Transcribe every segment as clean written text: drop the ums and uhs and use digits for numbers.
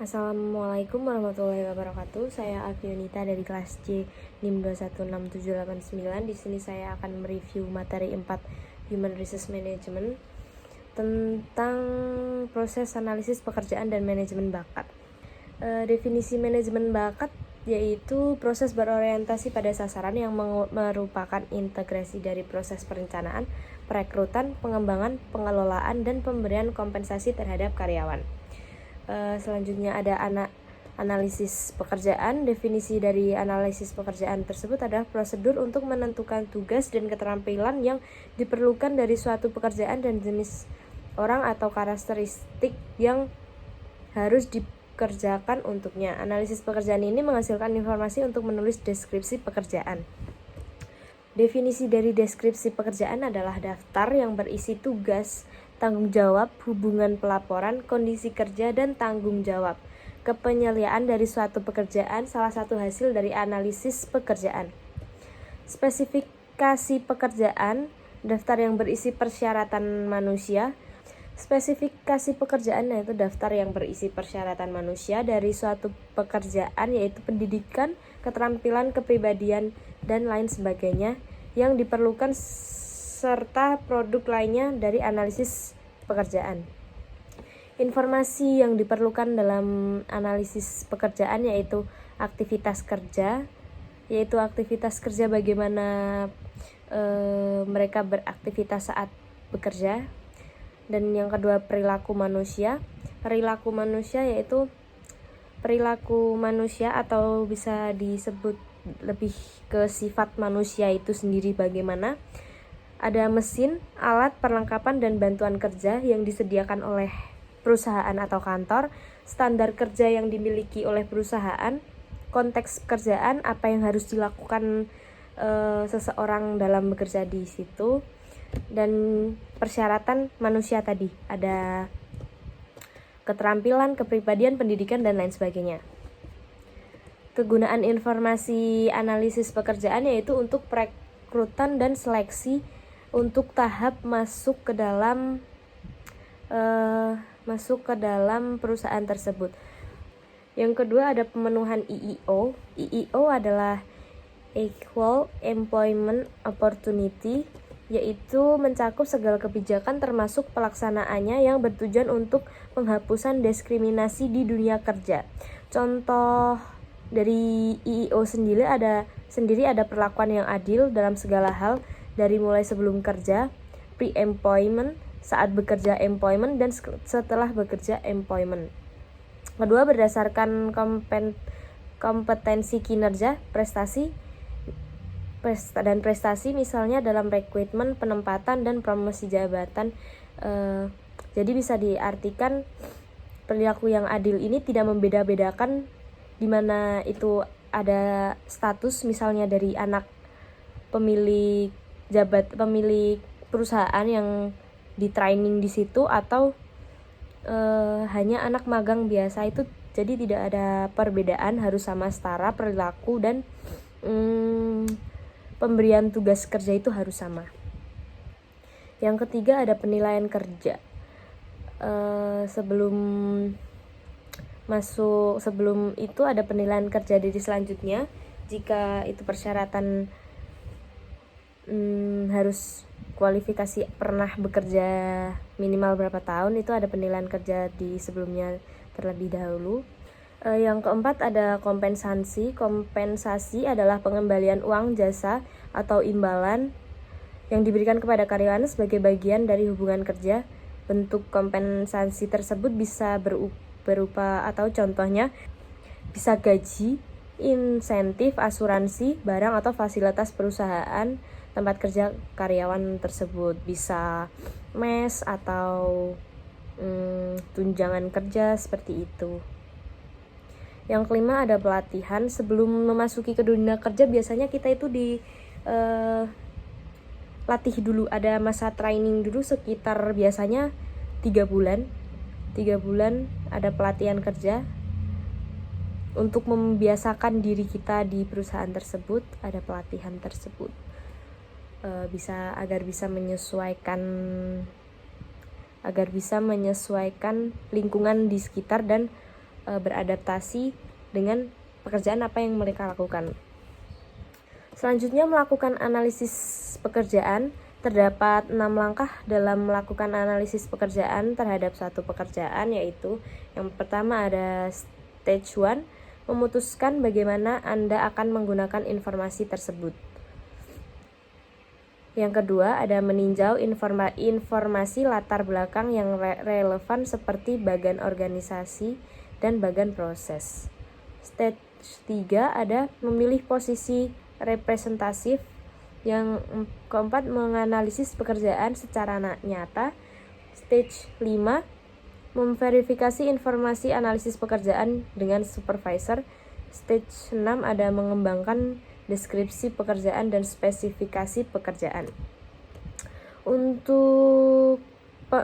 Assalamualaikum warahmatullahi wabarakatuh. Saya Alfionita dari kelas C NIM 2168789. Di sini saya akan mereview materi 4 Human Resource Management tentang proses analisis pekerjaan dan manajemen bakat. Definisi manajemen bakat yaitu proses berorientasi pada sasaran yang merupakan integrasi dari proses perencanaan, perekrutan, pengembangan, pengelolaan, dan pemberian kompensasi terhadap karyawan. Selanjutnya ada analisis pekerjaan. Definisi dari analisis pekerjaan tersebut adalah prosedur untuk menentukan tugas dan keterampilan yang diperlukan dari suatu pekerjaan dan jenis orang atau karakteristik yang harus dikerjakan untuknya. Analisis pekerjaan ini menghasilkan informasi untuk menulis deskripsi pekerjaan. Definisi dari deskripsi pekerjaan adalah daftar yang berisi tugas, tanggung jawab, hubungan pelaporan, kondisi kerja, dan tanggung jawab. Kepenyeliaan dari suatu pekerjaan salah satu hasil dari analisis pekerjaan. Spesifikasi pekerjaan, daftar yang berisi persyaratan manusia. Spesifikasi pekerjaan yaitu daftar yang berisi persyaratan manusia dari suatu pekerjaan, yaitu pendidikan, keterampilan, kepribadian, dan lain sebagainya yang diperlukan serta produk lainnya dari analisis pekerjaan. Informasi yang diperlukan dalam analisis pekerjaan yaitu aktivitas kerja, bagaimana mereka beraktivitas saat bekerja. Dan yang kedua, perilaku manusia. Perilaku manusia yaitu perilaku manusia atau bisa disebut lebih ke sifat manusia itu sendiri, bagaimana ada mesin, alat, perlengkapan, dan bantuan kerja yang disediakan oleh perusahaan atau kantor, standar kerja yang dimiliki oleh perusahaan, konteks pekerjaan, apa yang harus dilakukan seseorang dalam bekerja di situ, dan persyaratan manusia tadi, ada keterampilan, kepribadian, pendidikan, dan lain sebagainya. Kegunaan informasi analisis pekerjaan yaitu untuk perekrutan dan seleksi untuk tahap masuk ke dalam perusahaan tersebut. Yang kedua ada pemenuhan EEO. EEO adalah Equal Employment Opportunity, yaitu mencakup segala kebijakan termasuk pelaksanaannya yang bertujuan untuk penghapusan diskriminasi di dunia kerja. Contoh dari EEO sendiri ada perlakuan yang adil dalam segala hal, dari mulai sebelum kerja, pre-employment, saat bekerja employment, dan setelah bekerja employment. Kedua, berdasarkan kompetensi kinerja, prestasi, misalnya dalam rekrutmen, penempatan, dan promosi jabatan. Jadi bisa diartikan perilaku yang adil ini tidak membeda-bedakan di mana itu ada status, misalnya dari anak pemilik perusahaan yang di training di situ atau hanya anak magang biasa itu. Jadi tidak ada perbedaan, harus sama setara perilaku, dan pemberian tugas kerja itu harus sama. Yang ketiga ada penilaian kerja. Sebelum itu ada penilaian kerja diri selanjutnya. Jika itu persyaratan harus kualifikasi pernah bekerja minimal berapa tahun, itu ada penilaian kerja di sebelumnya terlebih dahulu. Yang keempat ada kompensasi. Kompensasi adalah pengembalian uang, jasa, atau imbalan yang diberikan kepada karyawan sebagai bagian dari hubungan kerja. Bentuk kompensasi tersebut bisa berupa atau contohnya bisa gaji, insentif, asuransi, barang atau fasilitas perusahaan tempat kerja karyawan tersebut. Bisa mes atau tunjangan kerja, seperti itu. Yang kelima ada pelatihan. Sebelum memasuki ke dunia kerja biasanya kita itu latih dulu, ada masa training dulu sekitar biasanya 3 bulan ada pelatihan kerja untuk membiasakan diri kita di perusahaan tersebut. Ada pelatihan tersebut agar bisa menyesuaikan lingkungan di sekitar dan beradaptasi dengan pekerjaan apa yang mereka lakukan. Selanjutnya, melakukan analisis pekerjaan. Terdapat 6 langkah dalam melakukan analisis pekerjaan terhadap suatu pekerjaan, yaitu yang pertama ada stage 1, memutuskan bagaimana Anda akan menggunakan informasi tersebut. Yang kedua ada meninjau informasi latar belakang yang relevan seperti bagian organisasi dan bagian proses. Stage 3 ada memilih posisi representatif. Yang keempat, menganalisis pekerjaan secara nyata. Stage 5, memverifikasi informasi analisis pekerjaan dengan supervisor. Stage 6 ada mengembangkan deskripsi pekerjaan dan spesifikasi pekerjaan. Untuk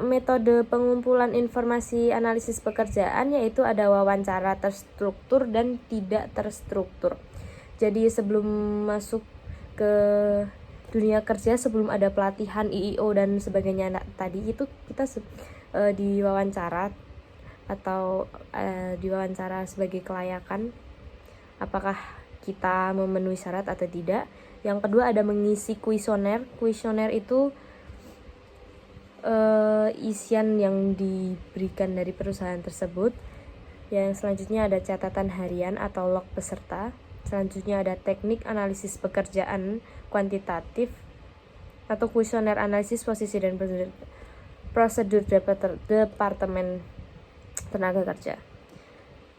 metode pengumpulan informasi analisis pekerjaan yaitu ada wawancara terstruktur dan tidak terstruktur. Jadi sebelum masuk ke dunia kerja, sebelum ada pelatihan IIO dan sebagainya tadi, itu kita diwawancara atau diwawancara sebagai kelayakan apakah kita memenuhi syarat atau tidak. Yang kedua ada mengisi kuesioner. Kuesioner itu isian yang diberikan dari perusahaan tersebut. Yang selanjutnya ada catatan harian atau log peserta. Selanjutnya ada teknik analisis pekerjaan kuantitatif atau kuesioner analisis posisi dan prosedur Departemen Tenaga Kerja.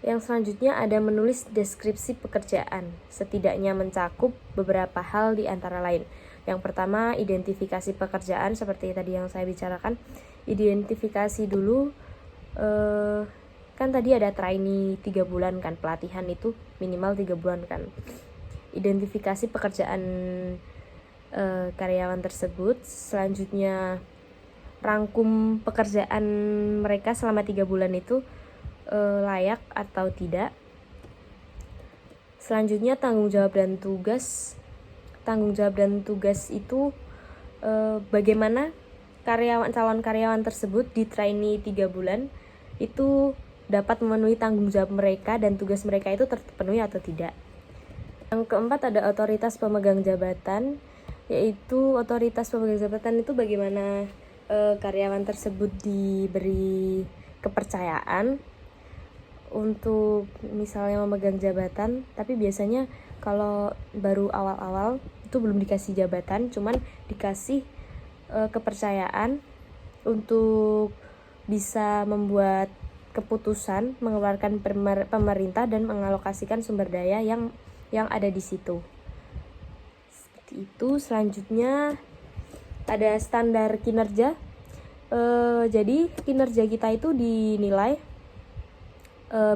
Yang selanjutnya ada menulis deskripsi pekerjaan, setidaknya mencakup beberapa hal di antara lain. Yang pertama, identifikasi pekerjaan seperti tadi yang saya bicarakan. Identifikasi dulu, kan tadi ada trainee 3 bulan kan, pelatihan itu minimal 3 bulan kan. Identifikasi pekerjaan karyawan tersebut. Selanjutnya rangkum pekerjaan mereka selama 3 bulan itu layak atau tidak. Selanjutnya tanggung jawab dan tugas. Tanggung jawab dan tugas itu bagaimana calon karyawan tersebut di trainee 3 bulan itu dapat memenuhi tanggung jawab mereka dan tugas mereka itu terpenuhi atau tidak. Yang keempat ada otoritas pemegang jabatan, yaitu otoritas pemegang jabatan itu bagaimana karyawan tersebut diberi kepercayaan untuk misalnya memegang jabatan, tapi biasanya kalau baru awal-awal itu belum dikasih jabatan, cuman dikasih kepercayaan untuk bisa membuat keputusan, mengeluarkan pemerintah dan mengalokasikan sumber daya yang ada di situ. Seperti itu. Selanjutnya ada standar kinerja. Jadi kinerja kita itu dinilai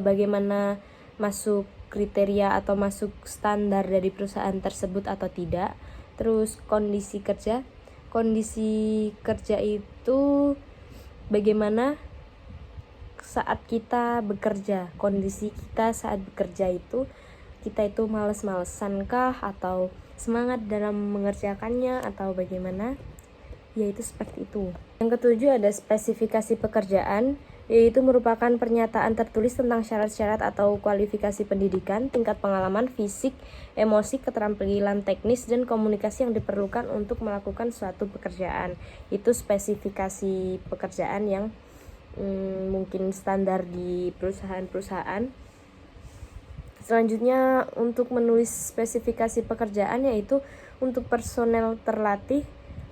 bagaimana masuk kriteria atau masuk standar dari perusahaan tersebut atau tidak. Terus kondisi kerja. Kondisi kerja itu bagaimana saat kita bekerja. Kondisi kita saat bekerja itu, kita itu males-malesan kah atau semangat dalam mengerjakannya atau bagaimana, yaitu seperti itu. Yang ketujuh ada spesifikasi pekerjaan, yaitu merupakan pernyataan tertulis tentang syarat-syarat atau kualifikasi pendidikan, tingkat pengalaman, fisik, emosi, keterampilan teknis, dan komunikasi yang diperlukan untuk melakukan suatu pekerjaan. Itu spesifikasi pekerjaan yang mungkin standar di perusahaan-perusahaan. Selanjutnya untuk menulis spesifikasi pekerjaan, yaitu untuk personel terlatih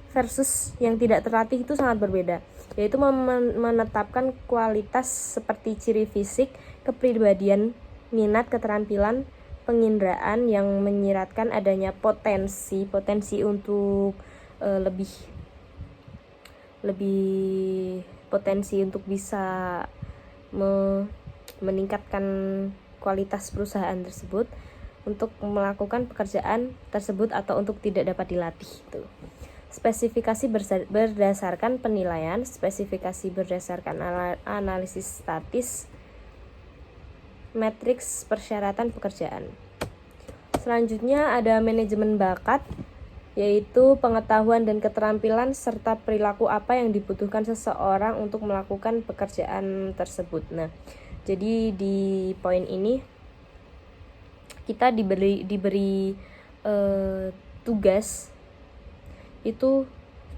versus yang tidak terlatih itu sangat berbeda, yaitu menetapkan kualitas seperti ciri fisik, kepribadian, minat, keterampilan, penginderaan yang menyiratkan adanya potensi untuk lebih potensi untuk bisa meningkatkan kualitas perusahaan tersebut untuk melakukan pekerjaan tersebut atau untuk tidak dapat dilatih itu. Spesifikasi berdasarkan penilaian, spesifikasi berdasarkan analisis statis, matriks persyaratan pekerjaan. Selanjutnya ada manajemen bakat, yaitu pengetahuan dan keterampilan serta perilaku apa yang dibutuhkan seseorang untuk melakukan pekerjaan tersebut. Nah, Jadi di poin ini kita diberi tugas, itu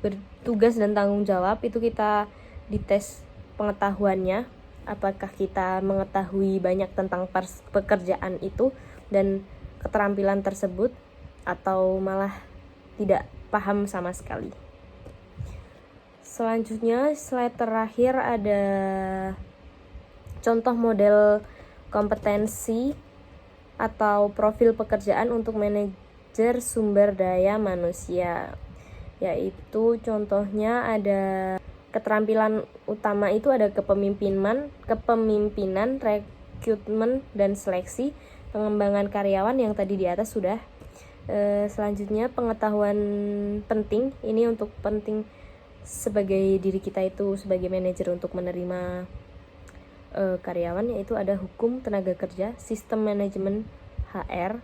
bertugas dan tanggung jawab, itu kita dites pengetahuannya, apakah kita mengetahui banyak tentang pekerjaan itu dan keterampilan tersebut atau malah tidak paham sama sekali. Selanjutnya, slide terakhir ada contoh model kompetensi atau profil pekerjaan untuk manajer sumber daya manusia, yaitu contohnya ada keterampilan utama itu ada kepemimpinan, rekrutmen dan seleksi, pengembangan karyawan yang tadi di atas sudah. Selanjutnya pengetahuan penting, ini untuk penting sebagai diri kita itu sebagai manajer untuk menerima karyawan, yaitu ada hukum tenaga kerja, sistem manajemen HR,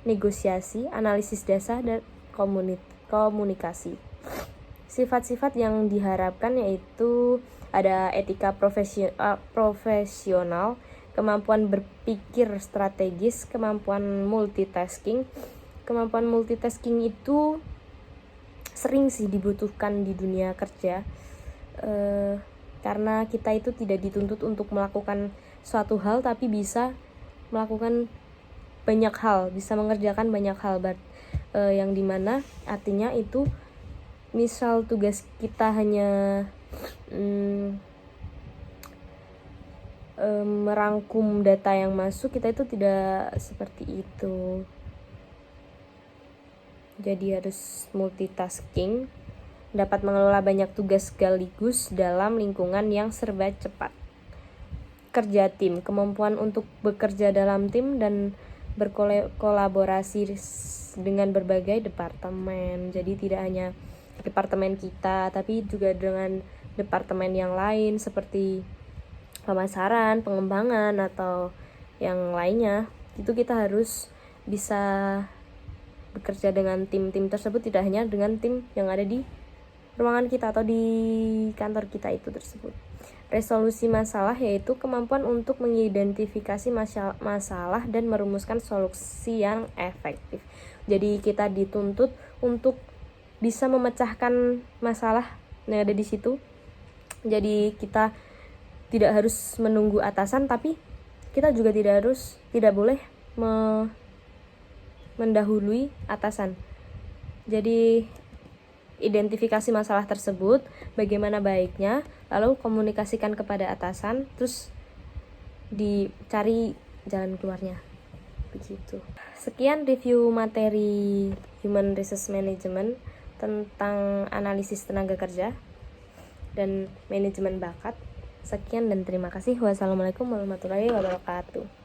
negosiasi, analisis dasar, dan komunikasi. Sifat-sifat yang diharapkan yaitu ada etika profesional, kemampuan berpikir strategis, kemampuan multitasking. Kemampuan multitasking itu sering sih dibutuhkan di dunia kerja, karena kita itu tidak dituntut untuk melakukan suatu hal, tapi bisa melakukan banyak hal, bisa mengerjakan banyak hal, yang dimana artinya itu misal tugas kita hanya merangkum data yang masuk, kita itu tidak seperti itu. Jadi harus multitasking, dapat mengelola banyak tugas sekaligus dalam lingkungan yang serba cepat. Kerja tim, kemampuan untuk bekerja dalam tim dan berkolaborasi dengan berbagai departemen. Jadi tidak hanya departemen kita, tapi juga dengan departemen yang lain seperti pemasaran, pengembangan, atau yang lainnya. Itu kita harus bisa bekerja dengan tim-tim tersebut, tidak hanya dengan tim yang ada di ruangan kita atau di kantor kita itu tersebut. Resolusi masalah yaitu kemampuan untuk mengidentifikasi masalah dan merumuskan solusi yang efektif. Jadi kita dituntut untuk bisa memecahkan masalah yang ada di situ. Jadi kita tidak harus menunggu atasan, tapi kita juga tidak boleh mendahului atasan. Jadi identifikasi masalah tersebut, bagaimana baiknya, lalu komunikasikan kepada atasan, terus dicari jalan keluarnya. Begitu. Sekian review materi Human Resource Management tentang analisis tenaga kerja dan manajemen bakat. Sekian dan terima kasih. Wassalamualaikum warahmatullahi wabarakatuh.